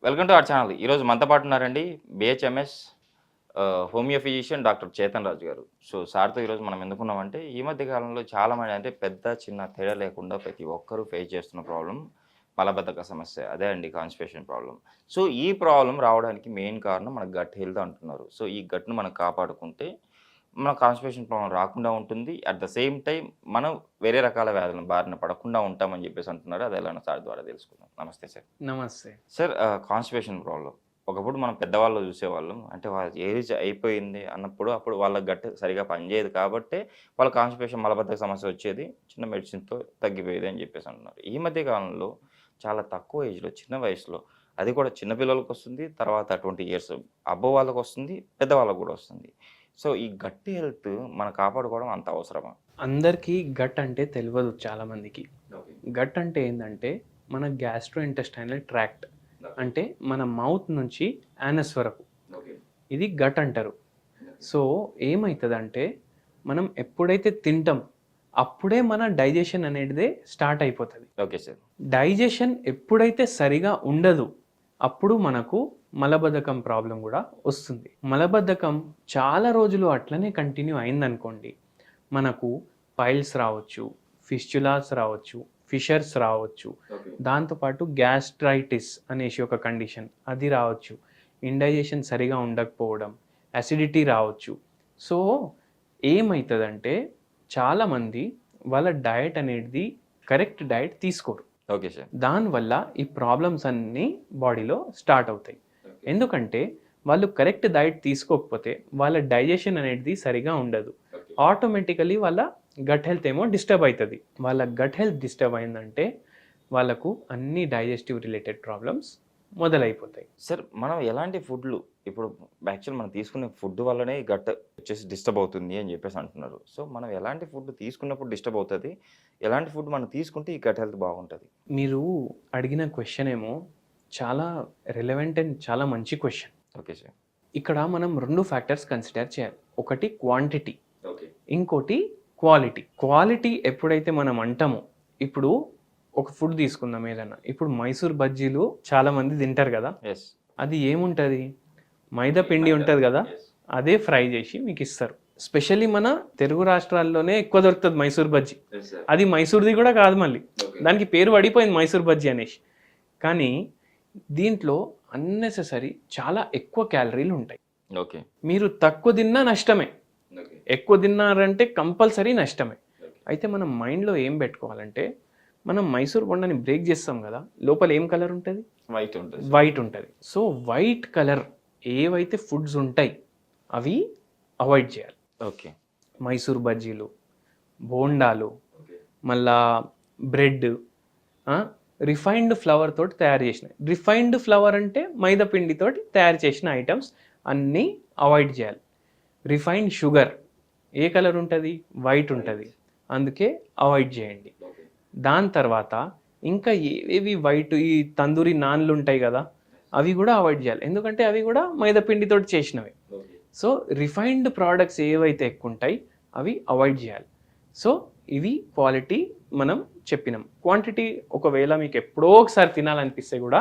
Welcome to our channel. ఈరోజు మనతో పాటు ఉన్నారండి BHMS homeo physician doctor Chetan Raju garu. So సార్‌తో ఈరోజు మనం ఎందుకున్నామంటే, ఈ మధ్య కాలంలో చాలామంది అంటే పెద్ద, చిన్న తేడా లేకుండా ప్రతి ఒక్కరు ఫేస్ చేస్తున్న ప్రాబ్లమ్ మలబద్ధక సమస్య. అదే అండి కాన్‌స్టిపేషన్ ప్రాబ్లమ్. సో ఈ ప్రాబ్లమ్ రావడానికి మెయిన్ కారణం మన గట్ హెల్త్ అంటున్నారు. సో ఈ గట్‌ను మనం కాపాడుకుంటే మన కాన్‌స్టిపేషన్ ప్రాబ్లమ్ రాకుండా ఉంటుంది. అట్ ద సేమ్ టైమ్ మనం వేరే రకాల వ్యాధుల బారిన పడకుండా ఉంటామని చెప్పేసి అంటున్నారు. అది ఎలానో సార్ ద్వారా తెలుసుకుందాం. నమస్తే సార్. నమస్తే. Sir constipation problem. ఒకప్పుడు మనం పెద్దవాళ్ళు చూసేవాళ్ళం. అంటే వాళ్ళ ఏజ్ అయిపోయింది అన్నప్పుడు అప్పుడు వాళ్ళ గట్ సరిగ్గా పనిచేయదు కాబట్టే వాళ్ళ కాన్‌స్టిపేషన్ మలబద్ధక సమస్య వచ్చేది. చిన్న మెడిసిన్‌తో తగ్గిపోయేది అని చెప్పేసి అంటున్నారు. ఈ మధ్య కాలంలో చాలా తక్కువ ఏజ్‌లో చిన్న వయసులో అది కూడా చిన్న పిల్లలకొస్తుంది. తర్వాత 20 ఇయర్స్ అబోవ్ వాళ్ళకొస్తుంది. పెద్దవాళ్ళకి కూడా వస్తుంది. సో ఈ గట్ హెల్త్ మనం కాపాడుకోవడం అంత అవసరమా? అందరికీ గట్ అంటే తెలవదు చాలా మందికి. ఓకే. గట్ అంటే ఏందంటే మన గ్యాస్ట్రో ఇంటెస్టైనల్ ట్రాక్ట్. అంటే మన మౌత్ నుంచి యానస్ వరకు. ఓకే. ఇది గట్ అంటారు. సో ఏమైతదంటే మనం ఎప్పుడైతే తింటాం అప్పుడే మన డైజెషన్ అనేటిదే స్టార్ట్ అయిపోతది. Okay sir. డైజెషన్ ఎప్పుడైతే సరిగా ఉండదు అప్పుడు మనకు మలబద్ధకం ప్రాబ్లం కూడా వస్తుంది. మలబద్ధకం చాలా రోజులు అట్లనే కంటిన్యూ అయిందనుకోండి, మనకు పైల్స్ రావచ్చు, ఫిస్చులాస్ రావచ్చు, ఫిషర్స్ రావచ్చు, ఓకే. దాంతోపాటు గ్యాస్ట్రైటిస్ అనేసి ఒక కండిషన్ అది రావచ్చు, ఇండైజెషన్ సరిగా ఉండకపోవడం, అసిడిటీ రావచ్చు. సో ఏమవుతుందంటే చాలామంది వాళ్ళ డయట్ అనేది కరెక్ట్ డయట్ తీసుకోరు. Okay sir. దానివల్ల ఈ ప్రాబ్లమ్స్ అన్నీ బాడీలో స్టార్ట్ అవుతాయి. ఎందుకంటే వాళ్ళు కరెక్ట్ డైట్ తీసుకోకపోతే వాళ్ళ డైజెషన్ అనేది సరిగా ఉండదు. ఆటోమేటికలీ వాళ్ళ గట్ హెల్త్ ఏమో డిస్టర్బ్ అవుతుంది. వాళ్ళ గట్ హెల్త్ డిస్టర్బ్ అయిందంటే వాళ్ళకు అన్ని డైజెస్టివ్ రిలేటెడ్ ప్రాబ్లమ్స్ మొదలైపోతాయి. సార్ మనం ఎలాంటి ఫుడ్‌లు ఇప్పుడు యాక్చువల్ మనం తీసుకునే ఫుడ్ వల్లనే గట్ వచ్చేసి డిస్టర్బ్ అవుతుంది అని చెప్పేసి అంటున్నారు. సో మనం ఎలాంటి ఫుడ్ తీసుకున్నప్పుడు డిస్టర్బ్ అవుతది? ఎలాంటి ఫుడ్ మనం తీసుకుంటే ఈ గట్ హెల్త్ బాగుంటది? మీరు అడిగిన క్వశ్చన్ ఏమో చాలా రిలవెంట్ అండ్ చాలా మంచి క్వశ్చన్. Okay sir. ఇక్కడ మనం 2 ఫ్యాక్టర్స్ కన్సిడర్ చేయాలి. ఒకటి క్వాంటిటీ, ఓకే. ఇంకోటి క్వాలిటీ. క్వాలిటీ ఎప్పుడైతే మనం అంటామో, ఇప్పుడు ఒక ఫుడ్ తీసుకుందాం ఏదన్నా. ఇప్పుడు మైసూర్ బజ్జీలు చాలా మంది తింటారు కదా. యెస్. అది ఏముంటుంది, మైదా పిండి ఉంటుంది కదా, యెస్. అదే ఫ్రై చేసి మీకు ఇస్తారు. స్పెషల్లీ మన తెలుగు రాష్ట్రాల్లోనే ఎక్కువ దొరుకుతుంది మైసూర్ బజ్జీ. Yes sir. అది మైసూర్ది కూడా కాదు, మళ్ళీ ఓకే. దానికి పేరు పడిపోయింది మైసూర్ బజ్జీ అనేసి. కానీ దీంట్లో అన్నెసెసరీ చాలా ఎక్కువ క్యాలరీలు ఉంటాయి. ఓకే. మీరు తక్కువ తిన్నా నష్టమే, ఓకే. ఎక్కువ తిన్నారంటే కంపల్సరీ నష్టమే. అయితే మనం మైండ్లో ఏం పెట్టుకోవాలంటే, మనం మైసూర్ బొండని బ్రేక్ చేస్తాం కదా, లోపల ఏం కలర్ ఉంటుంది? వైట్ ఉంటుంది. వైట్ ఉంటుంది. సో వైట్ కలర్ ఏవైతే ఫుడ్స్ ఉంటాయి అవి అవాయిడ్ చేయాలి. ఓకే. మైసూర్ బజ్జీలు, బోండాలు, ఓకే. మళ్ళా బ్రెడ్, రిఫైన్డ్ ఫ్లవర్ తోటి తయారు చేసిన, రిఫైన్డ్ ఫ్లవర్ అంటే మైదా పిండితోటి తయారు చేసిన ఐటమ్స్ అన్నీ అవాయిడ్ చేయాలి. రిఫైన్డ్ షుగర్ ఏ కలర్ ఉంటుంది? వైట్ ఉంటుంది. అందుకే అవాయిడ్ చేయండి. ఓకే. దాని తర్వాత ఇంకా ఏవి వైట్, ఈ తందూరి నాన్లు ఉంటాయి కదా, అవి కూడా అవాయిడ్ చేయాలి. ఎందుకంటే అవి కూడా మైదా పిండితోటి చేసినవి. ఓకే. సో రిఫైన్డ్ ప్రోడక్ట్స్ ఏవైతే ఎక్కువ ఉంటాయి అవి అవాయిడ్ చేయాలి. సో ఇవి క్వాలిటీ మనం చెప్పినాం. క్వాంటిటీ ఒకవేళ మీకు ఎప్పుడో ఒకసారి తినాలనిపిస్తే కూడా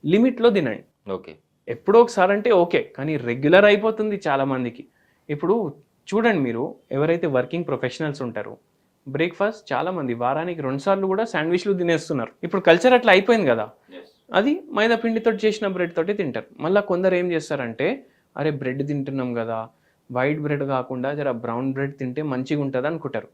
లిమిట్లో తినండి. ఓకే. ఎప్పుడో ఒకసారి అంటే ఓకే, కానీ రెగ్యులర్ అయిపోతుంది చాలామందికి. ఇప్పుడు చూడండి, మీరు ఎవరైతే వర్కింగ్ ప్రొఫెషనల్స్ ఉంటారో బ్రేక్ఫాస్ట్ చాలామంది వారానికి 2 సార్లు కూడా శాండ్విచ్లు తినేస్తున్నారు. ఇప్పుడు కల్చర్ అట్లా అయిపోయింది కదా. యెస్. అది మైదా పిండితో చేసిన బ్రెడ్ తోటి తింటారు. మళ్ళీ కొందరు ఏం చేస్తారంటే, అరే బ్రెడ్ తింటున్నాం కదా, వైట్ బ్రెడ్ కాకుండా జర బ్రౌన్ బ్రెడ్ తింటే మంచిగా ఉంటుంది అనుకుంటారు.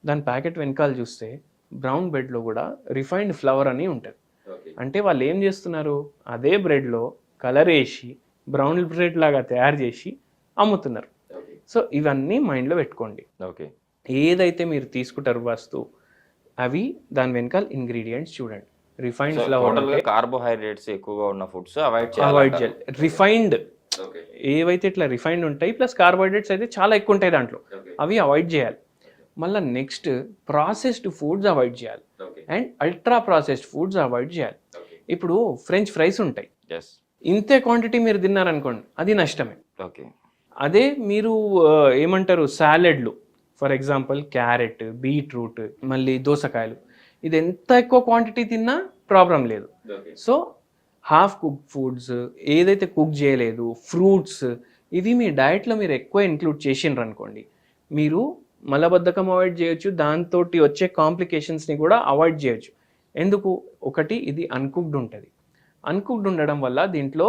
దాని ప్యాకెట్ వెనకాల చూస్తే బ్రౌన్ బ్రెడ్లో కూడా రిఫైన్డ్ ఫ్లవర్ అని ఉంటుంది. ఓకే. అంటే వాళ్ళు ఏం చేస్తున్నారు, అదే బ్రెడ్లో కలర్ వేసి బ్రౌన్ బ్రెడ్ లాగా తయారు చేసి అమ్ముతున్నారు. ఓకే. సో ఇవన్నీ మైండ్లో పెట్టుకోండి. ఓకే. ఏదైతే మీరు తీసుకుంటారు వస్తువు, అవి దాని వెనకాల ఇంగ్రీడియంట్స్ చూడండి. రిఫైన్డ్ సో ఫ్లవర్ టోటల్‌గా కార్బోహైడ్రేట్స్ ఎక్కువగా ఉన్న ఫుడ్స్ అవాయిడ్ అవాయిడ్ చేయాలి. చేయాలి. Refined okay. ఏవైతే ఇట్లా రిఫైన్డ్ ఉంటాయి ప్లస్ కార్బోహైడ్రేట్స్ అయితే చాలా ఎక్కువ ఉంటాయి దాంట్లో, ఓకే. అవి అవాయిడ్ చేయాలి. మళ్ళీ నెక్స్ట్ ప్రాసెస్డ్ ఫుడ్స్ అవాయిడ్ చేయాలి okay. And ultra processed foods avoid చేయాలి. ఓకే. ఇప్పుడు ఫ్రెంచ్ ఫ్రైస్ ఉంటాయి, యెస్. ఇంతే క్వాంటిటీ మీరు తిన్నారనుకోండి అది నష్టమే. ఓకే. అదే మీరు ఏమంటారు సాలెడ్లు, ఫర్ ఎగ్జాంపుల్ క్యారెట్, బీట్రూట్, మళ్ళీ దోసకాయలు, ఇది ఎంత ఎక్కువ క్వాంటిటీ తిన్నా ప్రాబ్లం లేదు. Okay. So half cook foods, ఏదైతే కుక్ చేయలేదు, ఫ్రూట్స్, ఇవి మీ డయట్లో మీరు ఎక్కువ ఇంక్లూడ్ చేసిండ్రు అనుకోండి, మీరు మలబద్ధకం అవాయిడ్ చేయొచ్చు, దాంతో వచ్చే కాంప్లికేషన్స్ని కూడా అవాయిడ్ చేయొచ్చు. ఎందుకు? ఒకటి, ఇది అన్కుక్డ్ ఉంటుంది. అన్కుక్డ్ ఉండడం వల్ల దీంట్లో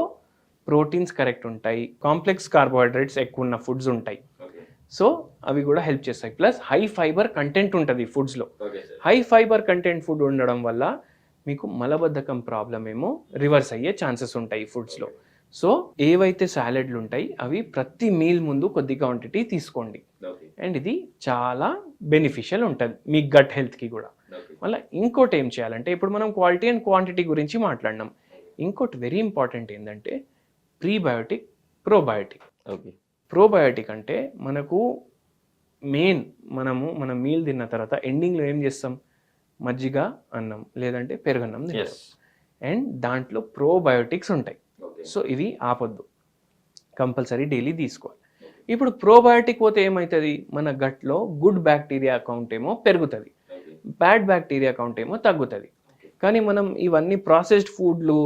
ప్రోటీన్స్ కరెక్ట్ ఉంటాయి, కాంప్లెక్స్ కార్బోహైడ్రేట్స్ ఎక్కువ ఉన్న ఫుడ్స్ ఉంటాయి. సో అవి కూడా హెల్ప్ చేస్తాయి. ప్లస్ హై ఫైబర్ కంటెంట్ ఉంటుంది ఫుడ్స్లో. హై ఫైబర్ కంటెంట్ ఫుడ్ ఉండడం వల్ల మీకు మలబద్ధకం ప్రాబ్లం ఏమో రివర్స్ అయ్యే ఛాన్సెస్ ఉంటాయి ఫుడ్స్లో. సో ఏవైతే సాలెడ్లు ఉంటాయి అవి ప్రతి మీల్ ముందు కొద్ది క్వాంటిటీ తీసుకోండి. అండ్ ఇది చాలా బెనిఫిషియల్ ఉంటుంది మీ గట్ హెల్త్కి కూడా. మళ్ళీ ఇంకోటి ఏం చేయాలంటే, ఇప్పుడు మనం క్వాలిటీ అండ్ క్వాంటిటీ గురించి మాట్లాడినాం. ఇంకోటి వెరీ ఇంపార్టెంట్ ఏంటంటే ప్రీబయోటిక్, ప్రోబయోటిక్. ఓకే. ప్రోబయోటిక్ అంటే మనకు మెయిన్ మన మీల్ తిన్న తర్వాత ఎండింగ్లో ఏం చేస్తాం? మజ్జిగ అన్నం లేదంటే పెరుగన్నం తింటాం. అండ్ దాంట్లో ప్రోబయోటిక్స్ ఉంటాయి. సో ఇవి ఆపొద్దు, కంపల్సరీ డైలీ తీసుకోవాలి. ఇప్పుడు ప్రోబయోటిక్ పోతే ఏమవుతుంది? మన గట్లో గుడ్ బ్యాక్టీరియా అకౌంట్ ఏమో పెరుగుతుంది, బ్యాడ్ బ్యాక్టీరియా అకౌంట్ ఏమో తగ్గుతుంది. కానీ మనం ఇవన్నీ ప్రాసెస్డ్ ఫుడ్లు,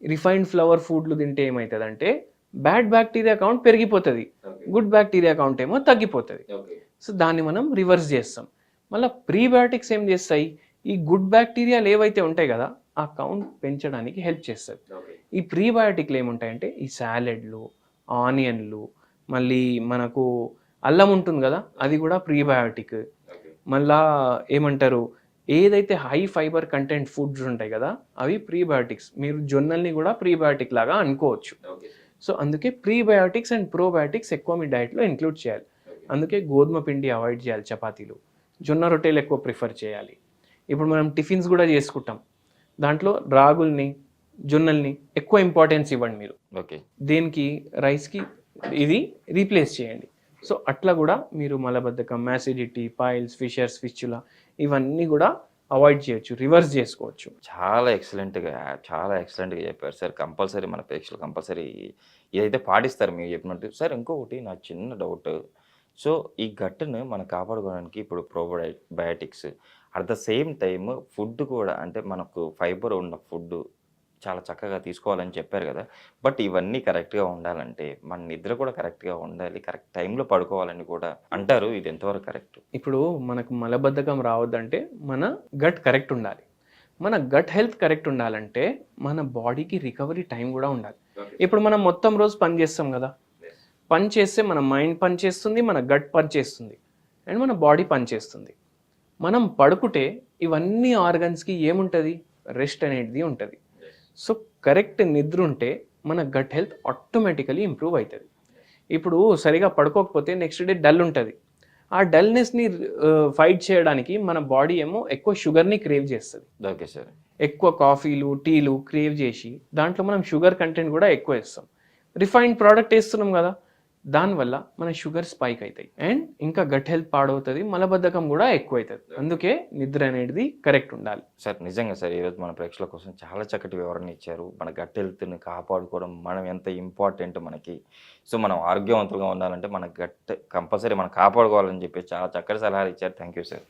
రిఫైన్డ్ ఫ్లవర్ ఫుడ్లు తింటే ఏమవుతుంది అంటే బ్యాడ్ బ్యాక్టీరియా అకౌంట్ పెరిగిపోతుంది, గుడ్ బ్యాక్టీరియా అకౌంట్ ఏమో తగ్గిపోతుంది. సో దాన్ని మనం రివర్స్ చేస్తాం. మళ్ళీ ప్రీబయోటిక్స్ ఏం చేస్తాయి? ఈ గుడ్ బ్యాక్టీరియాలు ఏవైతే ఉంటాయి కదా ఆ కౌంట్ పెంచడానికి హెల్ప్ చేస్తుంది. ఈ ప్రీబయోటిక్లు ఏముంటాయంటే ఈ సాలెడ్లు, ఆనియన్లు, మళ్ళీ మనకు అల్లం ఉంటుంది కదా అది కూడా ప్రీబయోటిక్. మళ్ళా ఏమంటారు, ఏదైతే హై ఫైబర్ కంటెంట్ ఫుడ్స్ ఉంటాయి కదా అవి ప్రీబయోటిక్స్. మీరు జొన్నల్ని కూడా ప్రీబయోటిక్ లాగా అనుకోవచ్చు. సో అందుకే ప్రీబయోటిక్స్ అండ్ ప్రోబయోటిక్స్ ఎక్కువ మీ డైట్లో ఇంక్లూడ్ చేయాలి. అందుకే గోధుమ పిండి అవాయిడ్ చేయాలి, చపాతీలు, జొన్న రొట్టెలు ఎక్కువ ప్రిఫర్ చేయాలి. ఇప్పుడు మనం టిఫిన్స్ కూడా చేసుకుంటాం, దాంట్లో రాగుల్ని, జొన్నల్ని ఎక్కువ ఇంపార్టెన్స్ ఇవ్వండి మీరు. ఓకే. దేనికి? రైస్కి ఇది రీప్లేస్ చేయండి. సో అట్లా కూడా మీరు మలబద్ధకం, యాసిడిటీ, పైల్స్, ఫిషర్స్, ఫిస్చులా ఇవన్నీ కూడా అవాయిడ్ చేయొచ్చు, రివర్స్ చేసుకోవచ్చు. చాలా ఎక్సలెంట్గా చెప్పారు సార్. కంపల్సరీ మన ప్రేక్షకులు కంపల్సరీ ఇదైతే పాటిస్తారు మీరు చెప్పినట్టు. సార్ ఇంకొకటి నా చిన్న డౌట్. సో ఈ గట్టును మనం కాపాడుకోవడానికి ఇప్పుడు probiotics at the same time food కూడా, అంటే మనకు ఫైబర్ ఉన్న ఫుడ్ చాలా చక్కగా తీసుకోవాలని చెప్పారు కదా. బట్ ఇవన్నీ కరెక్ట్గా ఉండాలంటే మన నిద్ర కూడా కరెక్ట్గా ఉండాలి, కరెక్ట్ టైంలో పడుకోవాలని కూడా అంటారు. ఇది ఎంతవరకు కరెక్ట్? ఇప్పుడు మనకు మలబద్ధకం రావద్దంటే మన గట్ కరెక్ట్ ఉండాలి. మన గట్ హెల్త్ కరెక్ట్ ఉండాలంటే మన బాడీకి రికవరీ టైం కూడా ఉండాలి. ఇప్పుడు మనం మొత్తం రోజు పని చేస్తాం కదా, పని చేస్తే మన మైండ్ పని చేస్తుంది, మన గట్ పని చేస్తుంది, అండ్ మన బాడీ పని చేస్తుంది. మనం పడుకుంటే ఇవన్నీ ఆర్గన్స్కి ఏముంటుంది? రెస్ట్ అనేది ఉంటుంది. సో కరెక్ట్ నిద్ర ఉంటే మన గట్ హెల్త్ ఆటోమేటికలీ ఇంప్రూవ్ అవుతుంది. ఇప్పుడు సరిగా పడుకోకపోతే నెక్స్ట్ డే డల్ ఉంటుంది. ఆ డల్నెస్ని ఫైట్ చేయడానికి మన బాడీ ఏమో ఎక్కువ షుగర్ని క్రేవ్ చేస్తుంది. Okay sir. ఎక్కువ కాఫీలు, టీలు క్రేవ్ చేసి దాంట్లో మనం షుగర్ కంటెంట్ కూడా ఎక్కువ వేస్తాం, రిఫైన్డ్ ప్రోడక్ట్ వేస్తున్నాం కదా, దానివల్ల మన షుగర్ స్పైక్ అవుతాయి అండ్ ఇంకా గట్ హెల్త్ పాడవుతుంది, మలబద్ధకం కూడా ఎక్కువ అవుతుంది. అందుకే నిద్ర అనేది కరెక్ట్ ఉండాలి. సార్ నిజంగా సార్ ఈరోజు మన ప్రేక్షకుల కోసం చాలా చక్కటి వివరణ ఇచ్చారు. మన గట్ హెల్త్ని కాపాడుకోవడం మనం ఎంత ఇంపార్టెంట్ మనకి. సో మనం ఆరోగ్యవంతులుగా ఉండాలంటే మన గట్ కంపల్సరీ మనం కాపాడుకోవాలని చెప్పి చాలా చక్కటి సలహాలు ఇచ్చారు. Thank you sir.